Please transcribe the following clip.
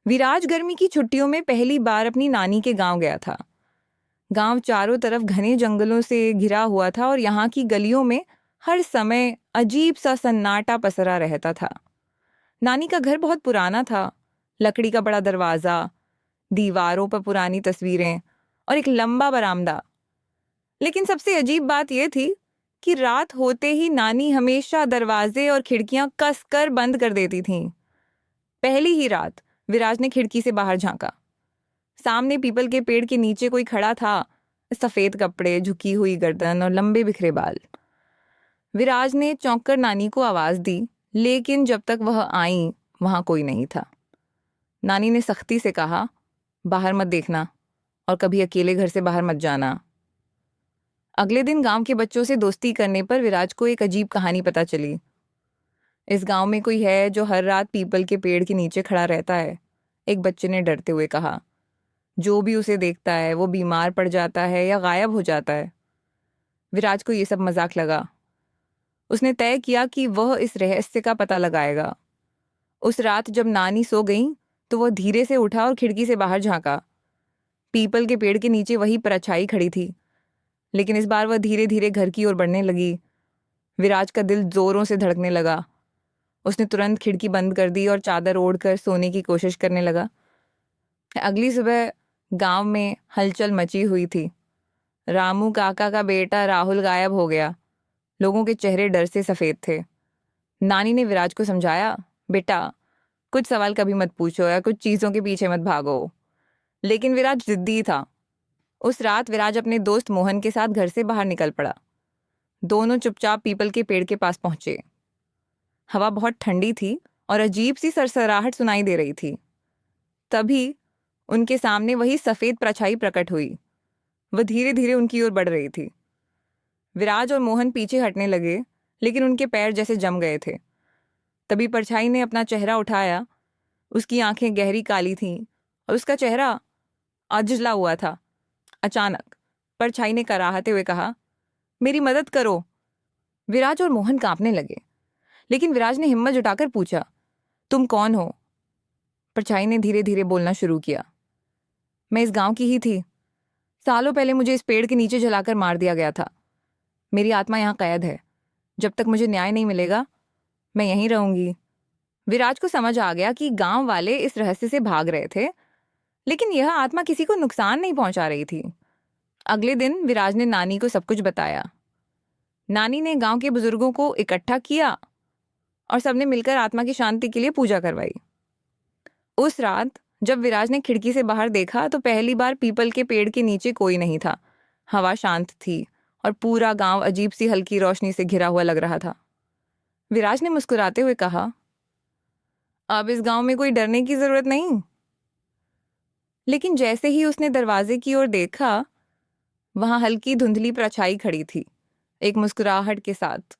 विराज गर्मी की छुट्टियों में पहली बार अपनी नानी के गांव गया था। गांव चारों तरफ घने जंगलों से घिरा हुआ था और यहाँ की गलियों में हर समय अजीब सा सन्नाटा पसरा रहता था। नानी का घर बहुत पुराना था। लकड़ी का बड़ा दरवाजा, दीवारों पर पुरानी तस्वीरें और एक लंबा बरामदा। लेकिन सबसे अजीब बात यह थी कि रात होते ही नानी हमेशा दरवाजे और खिड़कियां कसकर बंद कर देती थीं। पहली ही रात विराज ने खिड़की से बाहर झांका। सामने पीपल के पेड़ के नीचे कोई खड़ा था, सफेद कपड़े, झुकी हुई गर्दन और लंबे बिखरे बाल। विराज ने चौंक कर नानी को आवाज दी, लेकिन जब तक वह आई वहां कोई नहीं था। नानी ने सख्ती से कहा, बाहर मत देखना और कभी अकेले घर से बाहर मत जाना। अगले दिन गांव के बच्चों से दोस्ती करने पर विराज को एक अजीब कहानी पता चली। इस गांव में कोई है जो हर रात पीपल के पेड़ के नीचे खड़ा रहता है, एक बच्चे ने डरते हुए कहा। जो भी उसे देखता है वो बीमार पड़ जाता है या गायब हो जाता है। विराज को ये सब मजाक लगा। उसने तय किया कि वह इस रहस्य का पता लगाएगा। उस रात जब नानी सो गई तो वह धीरे से उठा और खिड़की से बाहर झांका। पीपल के पेड़ के नीचे वही परछाई खड़ी थी, लेकिन इस बार वह धीरे धीरे घर की ओर बढ़ने लगी। विराज का दिल जोरों से धड़कने लगा। उसने तुरंत खिड़की बंद कर दी और चादर ओढ़कर सोने की कोशिश करने लगा। अगली सुबह गांव में हलचल मची हुई थी। रामू काका का बेटा राहुल गायब हो गया। लोगों के चेहरे डर से सफेद थे। नानी ने विराज को समझाया, बेटा कुछ सवाल कभी मत पूछो या कुछ चीजों के पीछे मत भागो। लेकिन विराज जिद्दी था। उस रात विराज अपने दोस्त मोहन के साथ घर से बाहर निकल पड़ा। दोनों चुपचाप पीपल के पेड़ के पास पहुंचे। हवा बहुत ठंडी थी और अजीब सी सरसराहट सुनाई दे रही थी। तभी उनके सामने वही सफेद परछाई प्रकट हुई। वह धीरे धीरे उनकी ओर बढ़ रही थी। विराज और मोहन पीछे हटने लगे, लेकिन उनके पैर जैसे जम गए थे। तभी परछाई ने अपना चेहरा उठाया। उसकी आंखें गहरी काली थीं और उसका चेहरा अजला हुआ था। अचानक परछाई ने कराहते हुए कहा, मेरी मदद करो। विराज और मोहन कांपने लगे, लेकिन विराज ने हिम्मत जुटाकर पूछा, तुम कौन हो? परछाई ने धीरे धीरे बोलना शुरू किया, मैं इस गांव की ही थी। सालों पहले मुझे इस पेड़ के नीचे जलाकर मार दिया गया था। मेरी आत्मा यहाँ कैद है। जब तक मुझे न्याय नहीं मिलेगा मैं यहीं रहूंगी। विराज को समझ आ गया कि गांव वाले इस रहस्य से भाग रहे थे, लेकिन यह आत्मा किसी को नुकसान नहीं पहुंचा रही थी। अगले दिन विराज ने नानी को सब कुछ बताया। नानी ने गांव के बुजुर्गों को इकट्ठा किया और सबने मिलकर आत्मा की शांति के लिए पूजा करवाई। उस रात जब विराज ने खिड़की से बाहर देखा तो पहली बार पीपल के पेड़ के नीचे कोई नहीं था। हवा शांत थी और पूरा गांव अजीब सी हल्की रोशनी से घिरा हुआ लग रहा था। विराज ने मुस्कुराते हुए कहा, अब इस गांव में कोई डरने की जरूरत नहीं। लेकिन जैसे ही उसने दरवाजे की ओर देखा, वहां हल्की धुंधली परछाई खड़ी थी, एक मुस्कुराहट के साथ।